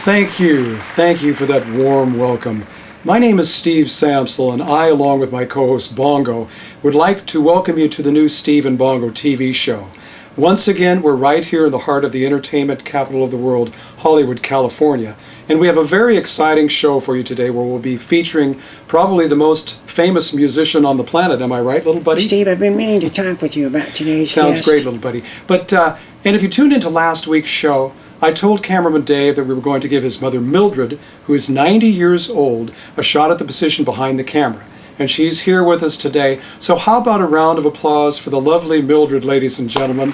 Thank you. Thank you for that warm welcome. My name is Steve Samsel, and I, along with my co-host Bongo, would like to welcome you to the new Steve and Bongo TV show. Once again, we're right here in the heart of the entertainment capital of the world, Hollywood, California. And we have a very exciting show for you today where we'll be featuring probably the most famous musician on the planet. Am I right, little buddy? Steve, I've been meaning to talk with you about today's Sounds guest. great, little buddy. But, and if you tuned into last week's show, I told cameraman Dave that we were going to give his mother Mildred, who is 90 years old, a shot at the position behind the camera. And she's here with us today. So how about a round of applause for the lovely Mildred, ladies and gentlemen.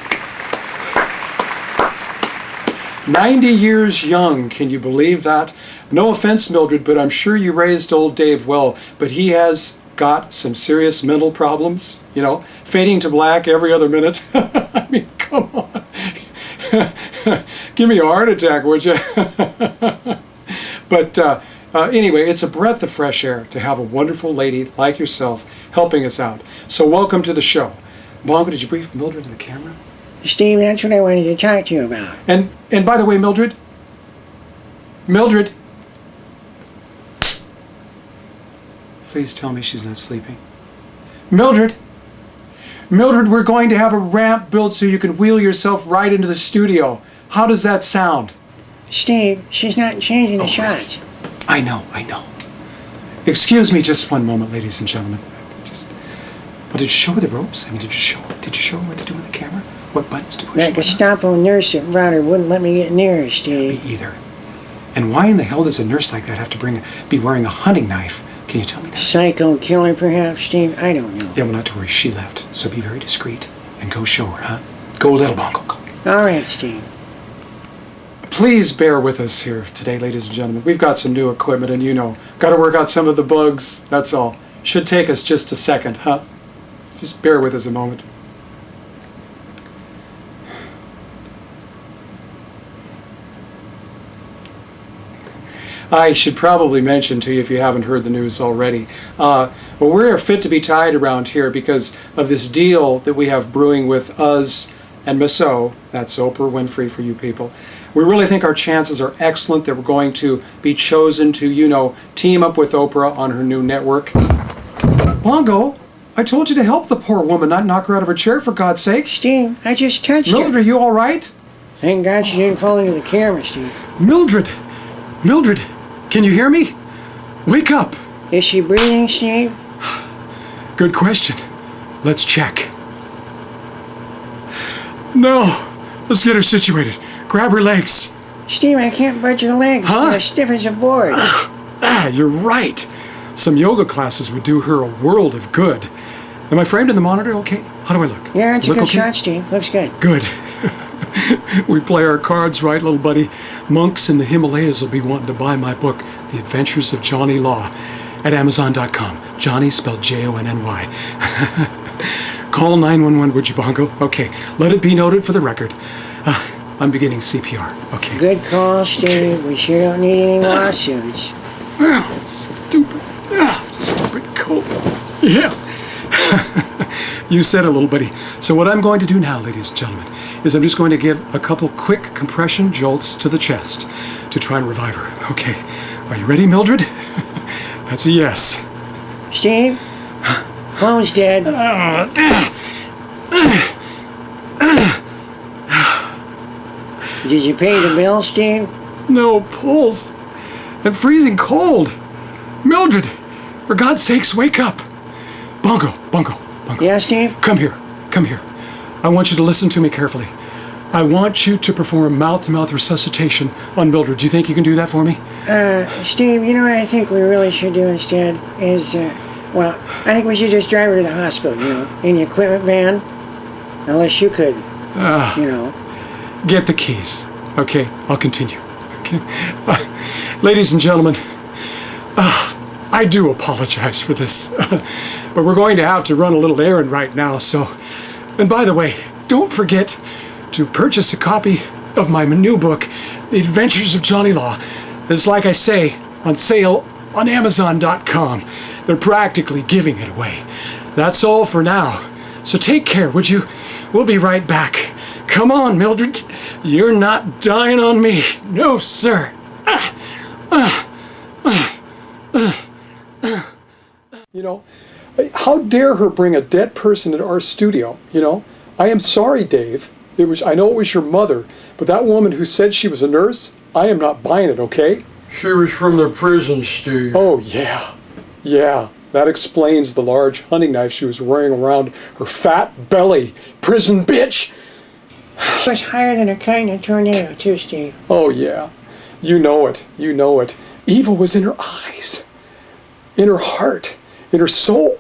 90 years young, can you believe that? No offense, Mildred, but I'm sure you raised old Dave well, but he has got some serious mental problems, you know, fading to black every other minute. I mean, come on. Give me a heart attack, would you? But anyway, it's a breath of fresh air to have a wonderful lady like yourself helping us out. So welcome to the show. Bongo, did you brief Mildred on the camera? Steve, that's what I wanted to talk to you about. And by the way, Mildred, please tell me she's not sleeping. Mildred, we're going to have a ramp built so you can wheel yourself right into the studio. How does that sound? Steve, she's not changing the shots. I know. Excuse me just one moment, ladies and gentlemen. Well, did you show her the ropes? I mean, did you show her what to do on the camera? What buttons to push? That Gestapo nurse that brought her wouldn't let me get near her, Steve. Me either. And why in the hell does a nurse like that have to be wearing a hunting knife? Can you tell me that? Psycho killer, perhaps, Steve? I don't know. Yeah, well, not to worry. She left. So be very discreet and go show her, huh? Go, little Bongo, go. All right, Steve. Please bear with us here today, ladies and gentlemen. We've got some new equipment, and you know, got to work out some of the bugs. That's all. Should take us just a second, huh? Just bear with us a moment. I should probably mention to you, if you haven't heard the news already, well, we're fit to be tied around here because of this deal that we have brewing with us and Miss O. That's Oprah Winfrey for you people. We really think our chances are excellent that we're going to be chosen to, you know, team up with Oprah on her new network. Bongo, I told you to help the poor woman, not knock her out of her chair, for God's sake. Steve, I just touched Mildred, her. are you all right? Thank God she didn't fall into the camera, Steve. Mildred, can you hear me? Wake up. Is she breathing, Steve? Good question. Let's check. No. Let's get her situated. Grab her legs. Steve, I can't budge her legs. Huh? They're stiff as a board. You're right. Some yoga classes would do her a world of good. Am I framed in the monitor okay? How do I look? Yeah, it's a good okay? shot, Steve. Looks good. Good. We play our cards right, little buddy. Monks in the Himalayas will be wanting to buy my book, The Adventures of Johnny Law, at Amazon.com. Johnny spelled Jonny. Call 911, would you, Bongo? Okay, let it be noted for the record. I'm beginning CPR. Okay. Good call, Steve. Okay. We sure don't need any lawsuits. Stupid. Stupid coat. Yeah. You said it, little buddy. So what I'm going to do now, ladies and gentlemen, is I'm just going to give a couple quick compression jolts to the chest to try and revive her. Okay. Are you ready, Mildred? That's a yes. Steve? Phone's dead. Did you pay the bill, Steve? No pulse. And freezing cold. Mildred, for God's sakes, wake up. Bongo. Yeah, Steve? Come here. I want you to listen to me carefully. I want you to perform mouth-to-mouth resuscitation on Mildred. Do you think you can do that for me? Steve, you know what I think we really should do instead is, well, I think we should just drive her to the hospital, you know, in the equipment van. Unless you could, you know. Get the keys. Okay, I'll continue. Okay. Ladies and gentlemen, I do apologize for this, but we're going to have to run a little errand right now, so... And by the way, don't forget to purchase a copy of my new book, The Adventures of Johnny Law. It's, like I say, on sale on Amazon.com. They're practically giving it away. That's all for now. So take care, would you? We'll be right back. Come on, Mildred. You're not dying on me. No, sir. You know, how dare her bring a dead person into our studio, you know? I am sorry, Dave. I know it was your mother, but that woman who said she was a nurse, I am not buying it, okay? She was from the prison, Steve. Oh, yeah. Yeah, that explains the large hunting knife she was wearing around her fat belly. Prison bitch! She was higher than a kite in a tornado, too, Steve. Oh, yeah. You know it. You know it. Evil was in her eyes, in her heart, in her soul.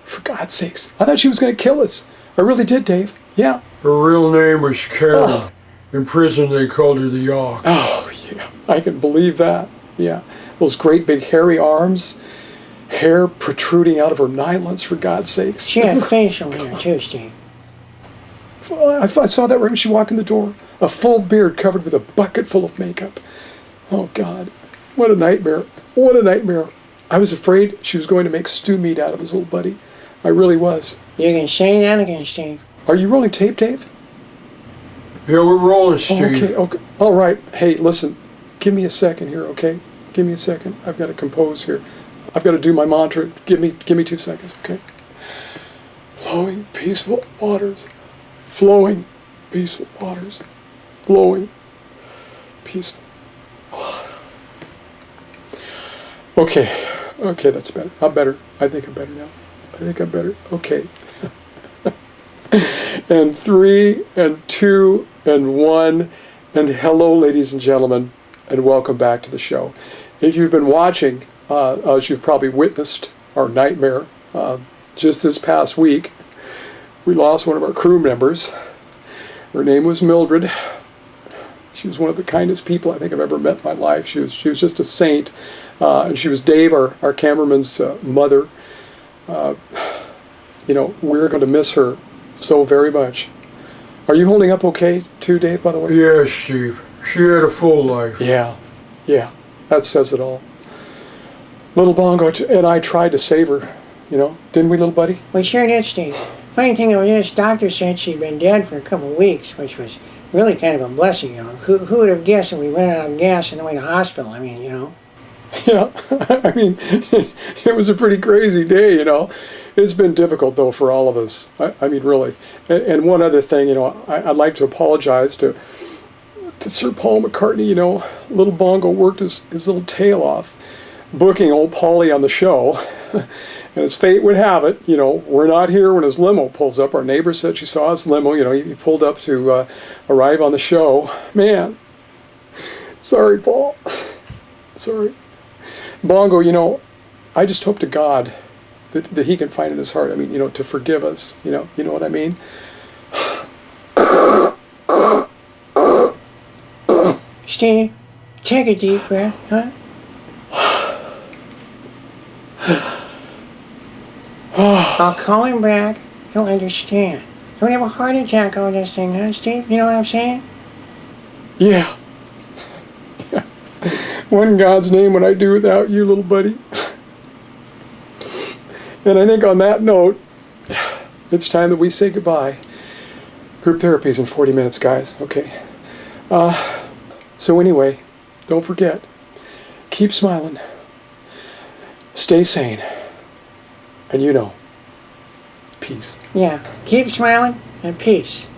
For God's sakes. I thought she was going to kill us. I really did, Dave. Yeah. Her real name was Karen. Oh. In prison, they called her the Ox. Oh, yeah. I can believe that. Yeah. Those great big hairy arms, hair protruding out of her nylons, for God's sakes. She had facial hair, too, Steve. I saw that right when she walked in the door. A full beard covered with a bucket full of makeup. Oh, God. What a nightmare. What a nightmare. I was afraid she was going to make stew meat out of his little buddy. I really was. You can say that again, Steve. Are you rolling tape, Dave? Yeah, we're rolling, Steve. Oh, okay, okay. All right. Hey, listen. Give me a second here, okay? Give me a second. I've got to compose here. I've got to do my mantra. Give me 2 seconds, okay? Flowing, peaceful waters. Flowing, peaceful waters. Flowing, peaceful water. Okay. Okay, that's better. I'm better. I think I'm better now. I think I'm better. Okay. And 3, and 2, and 1, and hello, ladies and gentlemen, and welcome back to the show. If you've been watching, as you've probably witnessed our nightmare, just this past week, we lost one of our crew members. Her name was Mildred. She was one of the kindest people I think I've ever met in my life. She was just a saint, and she was Dave, our cameraman's mother. You know, we're going to miss her so very much. Are you holding up okay too, Dave, by the way? Yeah, Steve. She had a full life. Yeah, yeah, that says it all. Little Bongo and I tried to save her, you know, didn't we, little buddy? We sure did, Steve. Funny thing about this, doctor said she'd been dead for a couple of weeks, which was really kind of a blessing, you know. Who would have guessed that we ran out of gas on the way to hospital? I mean, you know. Yeah, I mean, it was a pretty crazy day, you know. It's been difficult, though, for all of us. I mean, really. And one other thing, you know, I'd like to apologize to Sir Paul McCartney. You know, little Bongo worked his little tail off booking old Paulie on the show. And as fate would have it, you know, we're not here when his limo pulls up. Our neighbor said she saw his limo. You know, he pulled up to arrive on the show. Man, sorry, Paul. Sorry. Bongo, you know, I just hope to God that he can find in his heart, I mean, you know, to forgive us, you know what I mean? Steve, take a deep breath, huh? I'll call him back. He'll understand. Don't have a heart attack over this thing, huh, Steve? You know what I'm saying? Yeah. Yeah. What in God's name would I do without you, little buddy? And I think on that note, it's time that we say goodbye. Group therapy is in 40 minutes, guys. Okay. So anyway, don't forget, keep smiling, stay sane, and you know, peace. Yeah. Keep smiling and peace.